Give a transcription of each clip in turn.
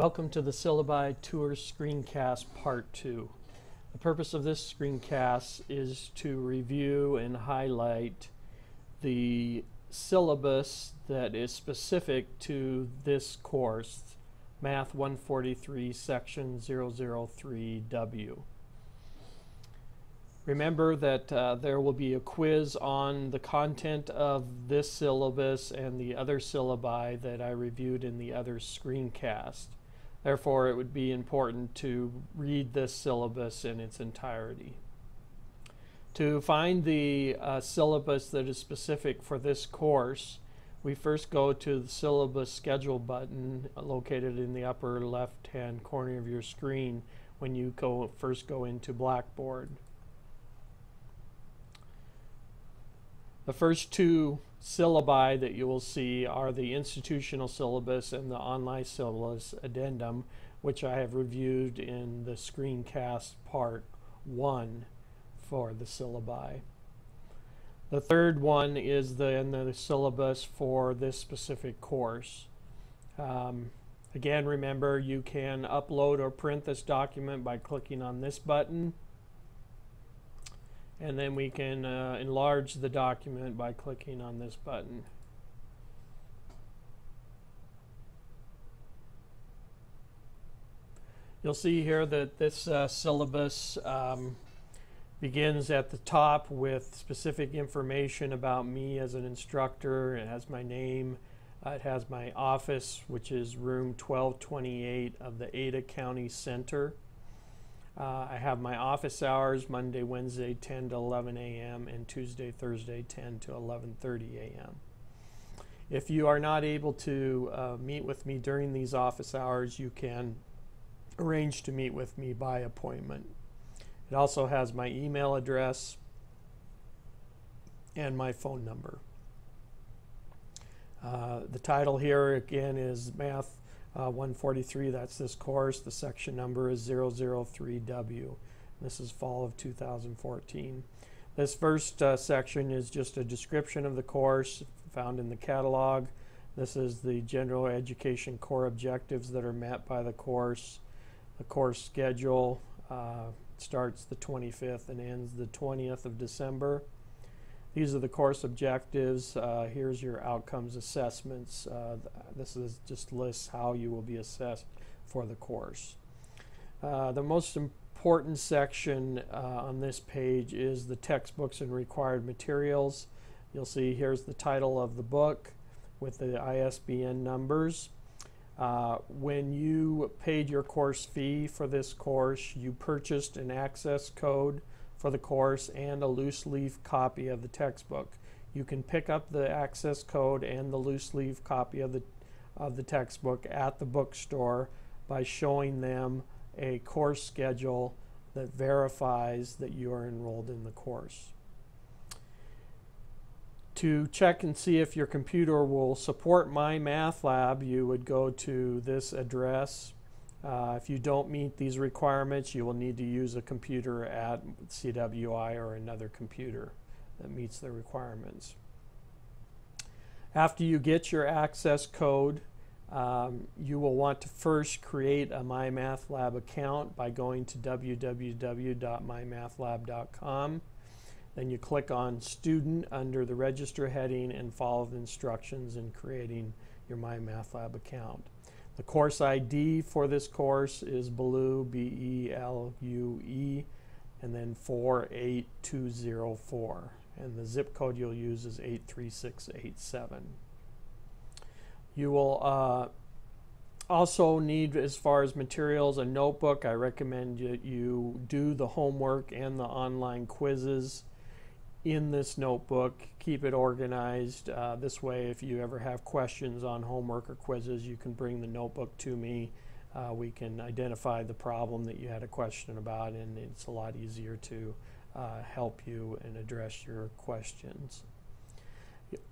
Welcome to the Syllabi Tour Screencast Part 2. The purpose of this screencast is to review and highlight the syllabus that is specific to this course, Math 143, Section 003W. Remember that there will be a quiz on the content of this syllabus and the other syllabi that I reviewed in the other screencast. Therefore, it would be important to read this syllabus in its entirety. To find the syllabus that is specific for this course, we first go to the syllabus schedule button located in the upper left-hand corner of your screen when you first go into Blackboard. The first two syllabi that you will see are the institutional syllabus and the online syllabus addendum, which I have reviewed in the screencast part 1 for the syllabi. The third one is the syllabus for this specific course. Again, remember, you can upload or print this document by clicking on this button. And then we can enlarge the document by clicking on this button. You'll see here that this syllabus begins at the top with specific information about me as an instructor. It has my name. It has my office, which is room 1228 of the Ada County Center. I have my office hours, Monday, Wednesday, 10 to 11 a.m. and Tuesday, Thursday, 10 to 11:30 a.m. If you are not able to meet with me during these office hours, you can arrange to meet with me by appointment. It also has my email address and my phone number. The title here again is Math 143, that's this course. The section number is 003W. This is fall of 2014. This first section is just a description of the course found in the catalog. This is the general education core objectives that are met by the course. The course schedule starts the 25th and ends the 20th of December. These are the course objectives. Here's your outcomes assessments. This just lists how you will be assessed for the course. The most important section on this page is the textbooks and required materials. You'll see here's the title of the book with the ISBN numbers. When you paid your course fee for this course, you purchased an access code for the course and a loose leaf copy of the textbook. You can pick up the access code and the loose leaf copy of the textbook at the bookstore by showing them a course schedule that verifies that you are enrolled in the course. To check and see if your computer will support MyMathLab, you would go to this address. If you don't meet these requirements, you will need to use a computer at CWI or another computer that meets the requirements. After you get your access code, you will want to first create a MyMathLab account by going to www.mymathlab.com. Then you click on Student under the Register heading and follow the instructions in creating your MyMathLab account. The course ID for this course is BELUE, B-E-L-U-E, and then 48204. And the zip code you'll use is 83687. You will also need, as far as materials, a notebook. I recommend that you do the homework and the online quizzes in this notebook. Keep it organized. This way, if you ever have questions on homework or quizzes, you can bring the notebook to me. We can identify the problem that you had a question about, and it's a lot easier to help you and address your questions.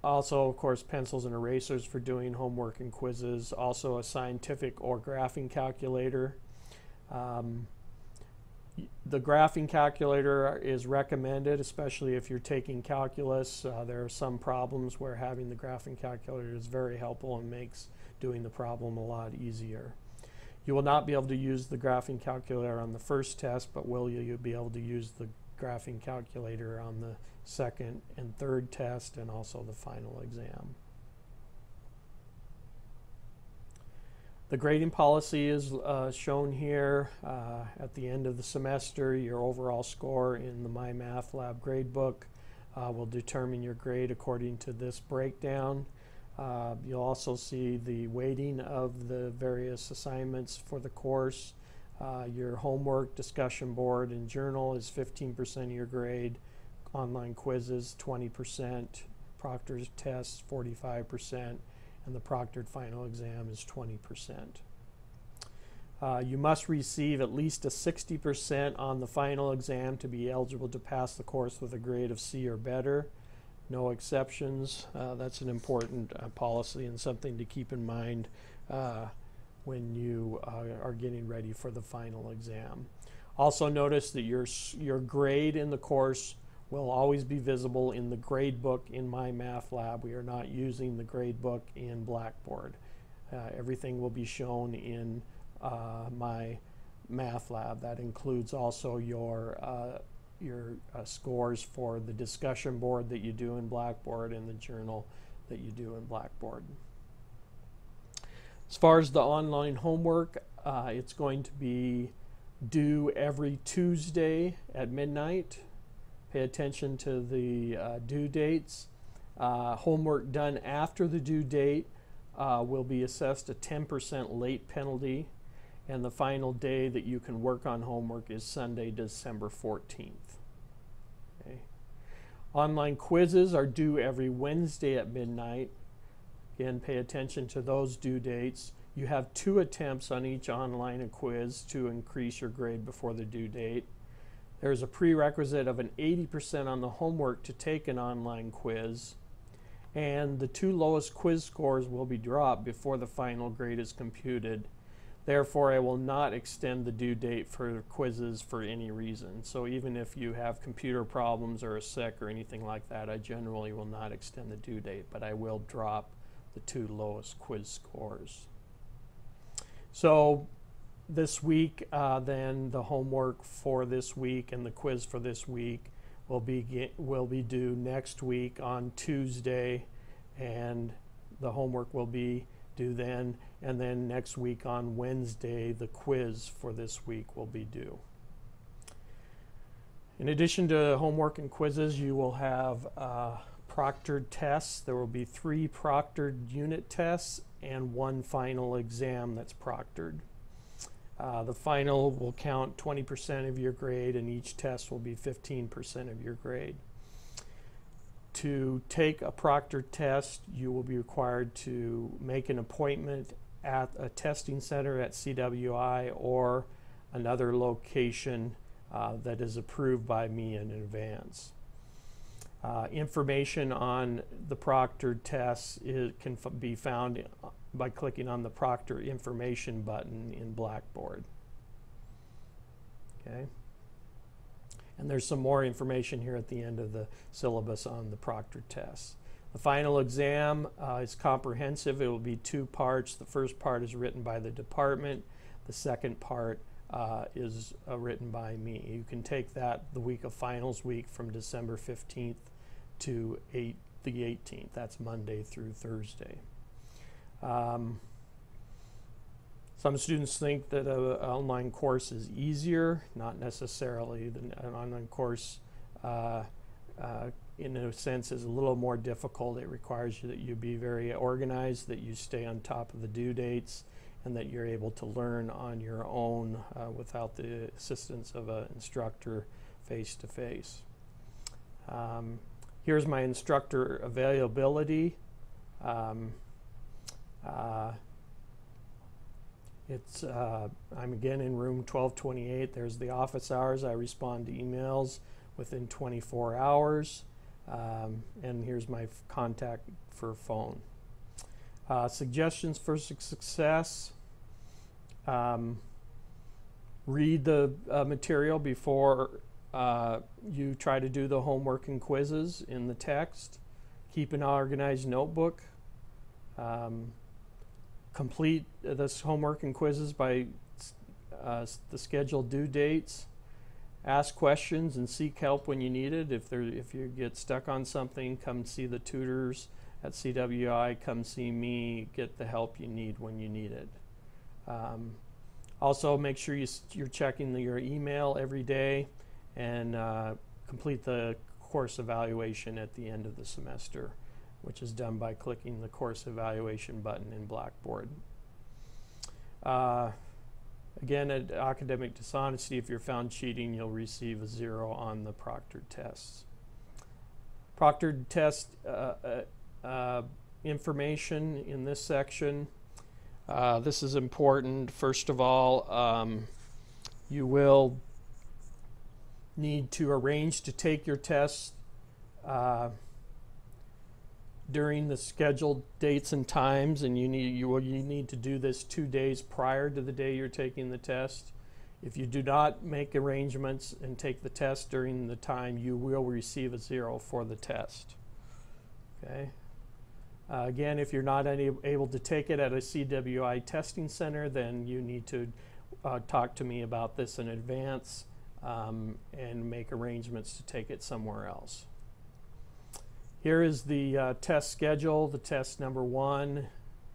Also, of course, pencils and erasers for doing homework and quizzes. Also, a scientific or graphing calculator. The graphing calculator is recommended, especially if you're taking calculus. There are some problems where having the graphing calculator is very helpful and makes doing the problem a lot easier. You will not be able to use the graphing calculator on the first test, but you'll be able to use the graphing calculator on the second and third test and also the final exam. The grading policy is shown here. At the end of the semester, your overall score in the My Math Lab gradebook will determine your grade according to this breakdown. You'll also see the weighting of the various assignments for the course. Your homework, discussion board, and journal is 15% of your grade. Online quizzes, 20%. Proctored tests, 45%. And the proctored final exam is 20%. You must receive at least a 60% on the final exam to be eligible to pass the course with a grade of C or better. No exceptions. That's an important policy and something to keep in mind when you are getting ready for the final exam. Also notice that your grade in the course will always be visible in the grade book in My Math Lab. We are not using the grade book in Blackboard. Everything will be shown in My Math Lab. That includes also your scores for the discussion board that you do in Blackboard and the journal that you do in Blackboard. As far as the online homework, it's going to be due every Tuesday at midnight. Pay attention to the due dates. Homework done after the due date will be assessed a 10% late penalty, and the final day that you can work on homework is Sunday, December 14th. Okay. Online quizzes are due every Wednesday at midnight. Again, pay attention to those due dates. You have 2 attempts on each online quiz to increase your grade before the due date. There's a prerequisite of an 80% on the homework to take an online quiz, and the 2 lowest quiz scores will be dropped before the final grade is computed. Therefore, I will not extend the due date for quizzes for any reason. So even if you have computer problems or are sick or anything like that, I generally will not extend the due date, but I will drop the 2 lowest quiz scores. So this week, then the homework for this week and the quiz for this week will be due next week on Tuesday, and the homework will be due then, and then next week on Wednesday the quiz for this week will be due. In addition to homework and quizzes, you will have proctored tests. There will be 3 proctored unit tests and 1 final exam that's proctored. The final will count 20% of your grade, and each test will be 15% of your grade. To take a proctored test, you will be required to make an appointment at a testing center at CWI or another location that is approved by me in advance. Information on the proctored tests can be found by clicking on the Proctor Information button in Blackboard. Okay. And there's some more information here at the end of the syllabus on the proctored tests. The final exam is comprehensive. It will be 2 parts. The first part is written by the department. The second part is written by me. You can take that the week of finals week from December 15th to the 18th. That's Monday through Thursday. Some students think that an online course is easier. Not necessarily. An online course, in a sense, is a little more difficult. It requires you that you be very organized, that you stay on top of the due dates, and that you're able to learn on your own without the assistance of an instructor face-to-face. Here's my instructor availability. I'm again in room 1228. There's the office hours. I respond to emails within 24 hours. And here's my contact for phone. Suggestions for success. Read the material before you try to do the homework and quizzes in the text. Keep an organized notebook. Complete this homework and quizzes by the scheduled due dates. Ask questions and seek help when you need it. If you get stuck on something, come see the tutors at CWI. Come see me. Get the help you need when you need it. Also, make sure you're checking your email every day, and complete the course evaluation at the end of the semester, which is done by clicking the course evaluation button in Blackboard. Again, at academic dishonesty, if you're found cheating, you'll receive a 0 on the proctored tests. Proctored test information in this section. This is important. First of all, you will need to arrange to take your tests during the scheduled dates and times, and you need to do this 2 days prior to the day you're taking the test. If you do not make arrangements and take the test during the time, you will receive a 0 for the test. Okay. Again, if you're not able to take it at a CWI testing center, then you need to talk to me about this in advance and make arrangements to take it somewhere else. Here is the test schedule. The test number 1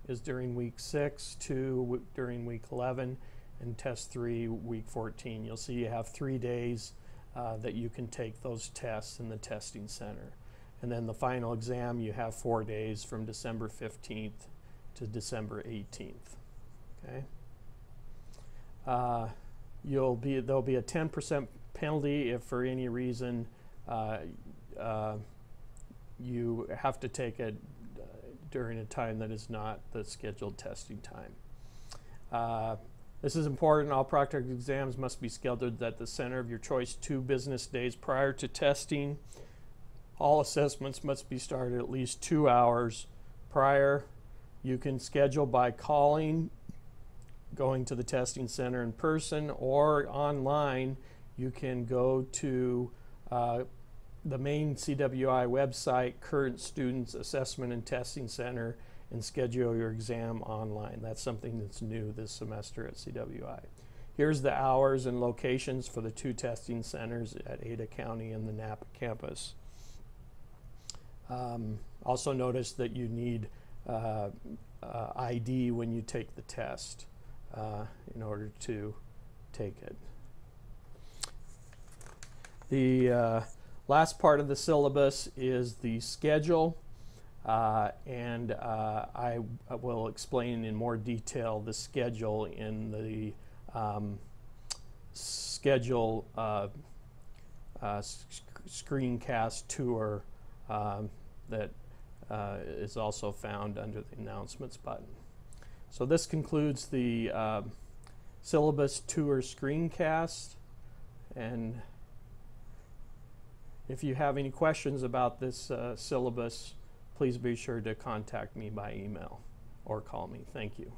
is during week 6, 2 during week 11, and test 3 week 14. You'll see you have 3 days that you can take those tests in the testing center. And then the final exam, you have 4 days from December 15th to December 18th. Okay. There'll be a 10% penalty if for any reason you have to take it during a time that is not the scheduled testing time. This is important. All proctored exams must be scheduled at the center of your choice 2 business days prior to testing. All assessments must be started at least 2 hours prior. You can schedule by calling, going to the testing center in person, or online. You can go to the main CWI website, Current Students Assessment and Testing Center, and schedule your exam online. That's something that's new this semester at CWI. Here's the hours and locations for the 2 testing centers at Ada County and the Napa campus. Also notice that you need ID when you take the test in order to take it. The last part of the syllabus is the schedule, and I will explain in more detail the schedule in the schedule screencast tour that is also found under the announcements button. So this concludes the syllabus tour screencast, and if you have any questions about this syllabus, please be sure to contact me by email or call me. Thank you.